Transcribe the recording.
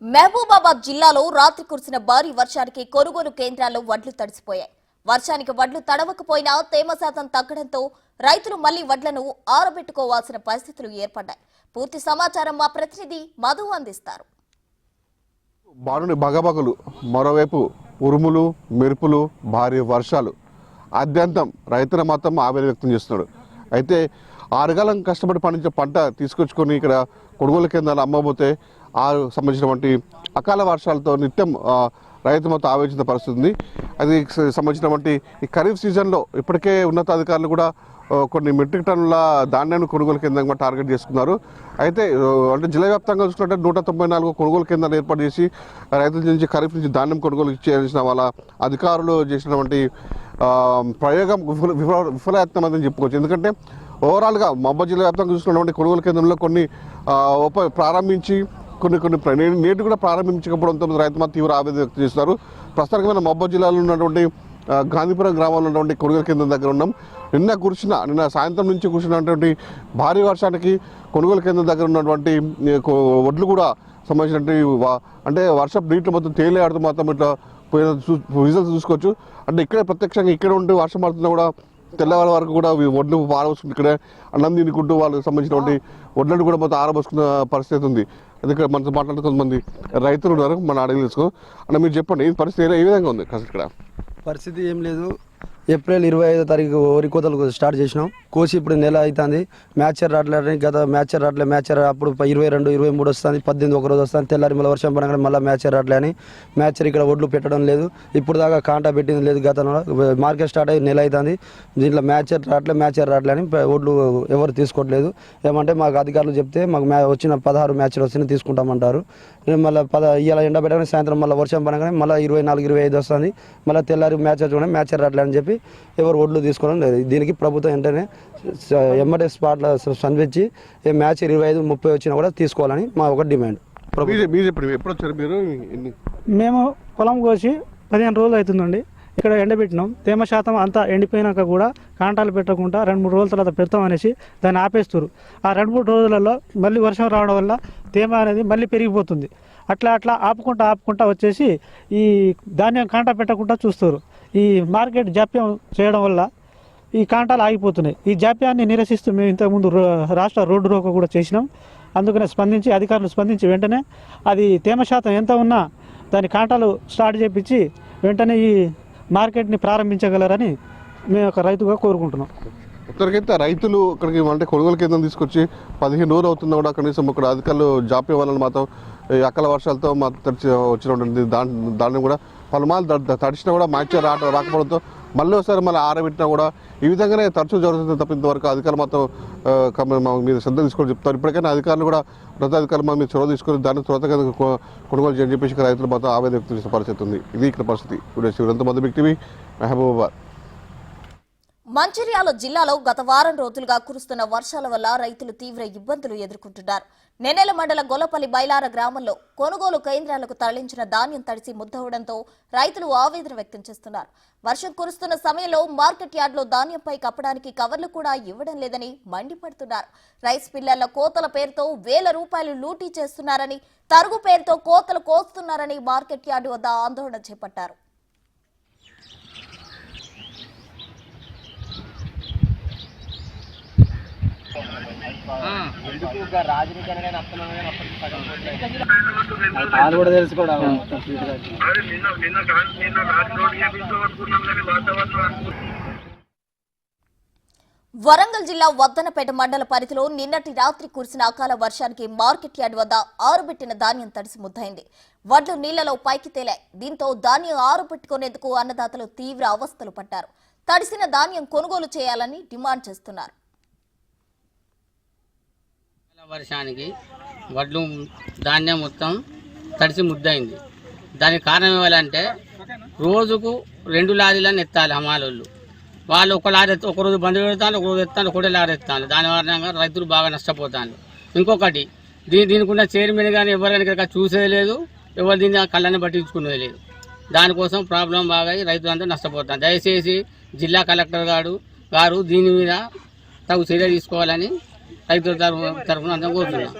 మహబూబాబాద్ జిల్లాలో రాత్రి కురిసిన భారీ వర్షానికి కొనుగోలు కేంద్రాల్లో వడ్లు తడిసిపోయాయి. వర్షానికి వడ్లు తడవకపోయినా తేమ శాతం తగ్గడంతో రైతులు మళ్లీ వడ్లను ఆరబెట్టుకోవాల్సిన పరిస్థితులు ఏర్పడ్డాయి. పూర్తి సమాచారం మా ప్రతినిధి మధు అందిస్తారు. బారుని బగబగలు, మరోవైపు ఉరుములు, మెరుపులు, భారీ వర్షాలు ఆద్యంతం రైతుల మాత్రం ఆవేదన వ్యక్తం చేస్తున్నాడు. అయితే 6 కాలం కష్టపడి పండించే పంట తీసుకొచ్చుకొని ఇక్కడ కొనుగోలు కేంద్రాలు అమ్మబోతే సంబంధించినటువంటి అకాల వర్షాలతో నిత్యం రైతు మొత్తం ఆవేశించిన పరిస్థితి ఉంది. అది సంబంధించినటువంటి ఈ ఖరీఫ్ సీజన్లో ఇప్పటికే ఉన్నతాధికారులు కూడా కొన్ని మెట్రిక్ టన్నుల ధాన్యాన్ని కొనుగోలు కేంద్రంగా టార్గెట్ చేసుకున్నారు. అయితే అంటే జిల్లా వ్యాప్తంగా చూసుకుంటే 194 కొనుగోలు కేంద్రాలు ఏర్పాటు చేసి రైతుల నుంచి ఖరీఫ్ నుంచి ధాన్యం కొనుగోలు చేయాల్సిన వాళ్ళ అధికారులు చేసినటువంటి ప్రయోగం విఫలయత్నం అని చెప్పుకోవచ్చు. ఎందుకంటే ఓవరాల్గా మహబూబాబాద్ జిల్లా వ్యాప్తంగా చూసుకున్నటువంటి కొనుగోలు కేంద్రంలో కొన్ని ప్రారంభించి కొన్ని నేటి కూడా ప్రారంభించకపోవడంతో రైతు మాత్రం తీవ్ర ఆవేదన వ్యక్తం చేస్తున్నారు. ప్రస్తుతానికి మన మహబూబాబాద్ జిల్లాలో ఉన్నటువంటి గాంధీపురం గ్రామంలో ఉన్నటువంటి కొనుగోలు కేంద్రం దగ్గర ఉన్నాం. నిన్న సాయంత్రం నుంచి కురిసినటువంటి భారీ వర్షానికి కొనుగోలు కేంద్రం దగ్గర ఉన్నటువంటి వడ్లు కూడా సంబంధించినటువంటి అంటే వర్షపు నీటిలో మొత్తం తేలియాడుతూ మొత్తం ఇట్లా పోయిన రిజల్ట్స్ చూసుకోవచ్చు. అంటే ఇక్కడే ప్రత్యక్షంగా ఇక్కడ ఉండి వర్షం పడుతున్నా కూడా తెల్లవారి వరకు కూడా వడ్లు ఆరబోసుకుంటూ ఇక్కడే అన్నం తినుకుంటూ వాళ్ళకి సంబంధించినటువంటి వడ్లను కూడా మొత్తం ఆరబోసుకున్న పరిస్థితి ఉంది. అందుకే మనతో మాట్లాడుతూ కొంతమంది రైతులు ఉన్నారు, మన అడిగి తెలుసుకో. అంటే మీరు చెప్పండి, ఈ పరిస్థితి ఏ విధంగా ఉంది? ఇక్కడ పరిస్థితి ఏం లేదు. ఏప్రిల్ 25వ తారీఖు వరి కోతలు స్టార్ట్ చేసినాం. కోసి ఇప్పుడు నెల అవుతుంది. మ్యాచర్ రావట్లేదు. గత మ్యాచర్ అప్పుడు 22, 23 వస్తుంది, 18 ఒక రోజు వస్తుంది. తెల్లారి మళ్ళీ వర్షం పడగానే మళ్ళీ మ్యాచర్ రావట్లే అని మ్యాచర్ ఇక్కడ ఒడ్లు పెట్టడం లేదు. ఇప్పుడు దాకా కాంటా పెట్టింది లేదు. గతంలో మార్కెట్ స్టార్ట్ అయ్యి నెల అవుతుంది. దీంట్లో మ్యాచర్ రావట్లే అని ఒడ్లు ఎవరు తీసుకోవట్లేదు. ఏమంటే మాకు అధికారులు చెప్తే మాకు వచ్చిన 16 మ్యాచ్లు వస్తే తీసుకుంటామంటారు. మళ్ళీ ఇవాళ ఎండ పెట్టగానే సాయంత్రం మళ్ళీ వర్షం పడగానే మళ్ళీ 24, 25 వస్తుంది. మళ్ళీ తెల్లారి మ్యాచర్ రావట్లే అని చెప్పి ఎవరు ఒడ్లు తీసుకోవడం లేదు. దీనికి ప్రభుత్వం వెంటనే ఎమ్మటే స్పాట్లో స్పందించి మ్యాచ్ 25, 30 వచ్చినా కూడా తీసుకోవాలని మా ఒక డిమాండ్. మేము పొలం కోసి 15 రోజులు అవుతుందండి. ఇక్కడ ఎండబెట్టినాం. తేమ శాతం అంతా ఎండిపోయినాక కూడా కాంటాలు పెట్టకుండా 2-3 రోజుల తర్వాత పెడతామనేసి దాన్ని ఆపేస్తారు. ఆ 2-3 రోజులలో మళ్ళీ వర్షం రావడం వల్ల తేమ అనేది మళ్ళీ పెరిగిపోతుంది. అట్లా ఆపుకుంటా వచ్చేసి ఈ ధాన్యం కాంటా పెట్టకుండా చూస్తారు. ఈ మార్కెట్ జాప్యం చేయడం వల్ల ఈ కాంటాలు ఆగిపోతున్నాయి. ఈ జాప్యాన్ని నిరసిస్తూ మేము ఇంతకుముందు రాష్ట్ర రోడ్డు రోకో కూడా చేసినాం. అందుకనే అధికారులు స్పందించి వెంటనే అది తేమ శాతం ఎంత ఉన్నా దాని కాంటాలు స్టార్ట్ చేయించి వెంటనే ఈ మార్కెట్ని ప్రారంభించగలరని మేము ఒక రైతుగా కోరుకుంటున్నాం. ఇక్కడికైతే రైతులు ఇక్కడికి అంటే కొనుగోలు కేంద్రం తీసుకొచ్చి 15 రోజులు అవుతున్నా కూడా కనీసం ఇక్కడ అధికారులు జాప్యం వల్ల మాత్రం అకాల వర్షాలతో వచ్చినటువంటి దాన్ని కూడా పలుమార్లు తడిచినా కూడా మ్యాచ్ రాకపోవడంతో మళ్ళీ ఒకసారి ఆరబెట్టినా కూడా ఈ విధంగానే తరచూ జరుగుతుంది. తప్పినంత వరకు అధికారులు మాత్రం మీద శ్రద్ధ తీసుకొని చెప్తారు. ఇప్పటికైనా అధికారులు కూడా అధికారులు మీద చొరవ తీసుకొని దాన్ని త్వరగా కొనుగోలు చేయని చెప్పేసి రైతులు మాత్రం ఆవేదన వ్యక్తం చేసిన పరిస్థితి ఉంది. ఇది ఇక్కడ పరిస్థితి. Video Madhu big TV, Mahabubabad. Mancherial జిల్లాలో గత వారం రోజులుగా కురుస్తున్న వర్షాల వల్ల రైతులు తీవ్ర ఇబ్బందులు ఎదుర్కొంటున్నారు. నెన్నెల మండల గొల్లపల్లి బైలార గ్రామంలో కొనుగోలు కేంద్రాలకు తరలించిన ధాన్యం తడిసి ముద్దవడంతో రైతులు ఆవేదన వ్యక్తం చేస్తున్నారు. వర్షం కురుస్తున్న సమయంలో మార్కెట్ యార్డ్లో ధాన్యంపై కప్పడానికి కవర్లు కూడా ఇవ్వడం లేదని మండిపడుతున్నారు. రైస్ పిల్లర్ల కోతల పేరుతో ₹1000 లూటీ చేస్తున్నారని, తరుగు పేరుతో కోతలు కోస్తున్నారని మార్కెట్ యార్డు వద్ద ఆందోళన చేపట్టారు. కూడా తెలుసుకోవడం వరంగల్ జిల్లా వద్దనపేట మండల పరిధిలో నిన్నటి రాత్రి కురిసిన అకాల వర్షానికి మార్కెట్ యార్డ్ వద్ద ఆరుబెట్టిన ధాన్యం తడిసి ముద్దైంది. వడ్లు నీళ్లలో పైకి తేలాయి. దీంతో ధాన్యం ఆరుబెట్టుకునేందుకు అన్నదాతలు తీవ్ర అవస్థలు పడ్డారు. తడిసిన ధాన్యం కొనుగోలు చేయాలని డిమాండ్ చేస్తున్నారు. వర్షానికి వడ్లు ధాన్యం మొత్తం తడిసి ముద్దయింది. దానికి కారణం ఇవ్వాలంటే రోజుకు 2 లారీలను ఎత్తాలి హమాలోళ్ళు. వాళ్ళు ఒక లారీ ఒక రోజు బంద్ పెడతాను, ఒక రోజు ఎత్తాను, ఒకటే లారీ ఎత్తాను. దాని కారణంగా రైతులు బాగా నష్టపోతాను. ఇంకొకటి దీనికి ఉన్న చైర్మన్ కానీ ఎవరు కానీ ఇక్కడ చూసేది లేదు, ఎవరు దీన్ని కళ్ళని పట్టించుకునేది లేదు. దానికోసం ప్రాబ్లం బాగా రైతులంతా నష్టపోతాను. దయచేసి జిల్లా కలెక్టర్ గారు దీని మీద తగు చర్య తీసుకోవాలని రైతుల తరఫున కోరుతున్నాం.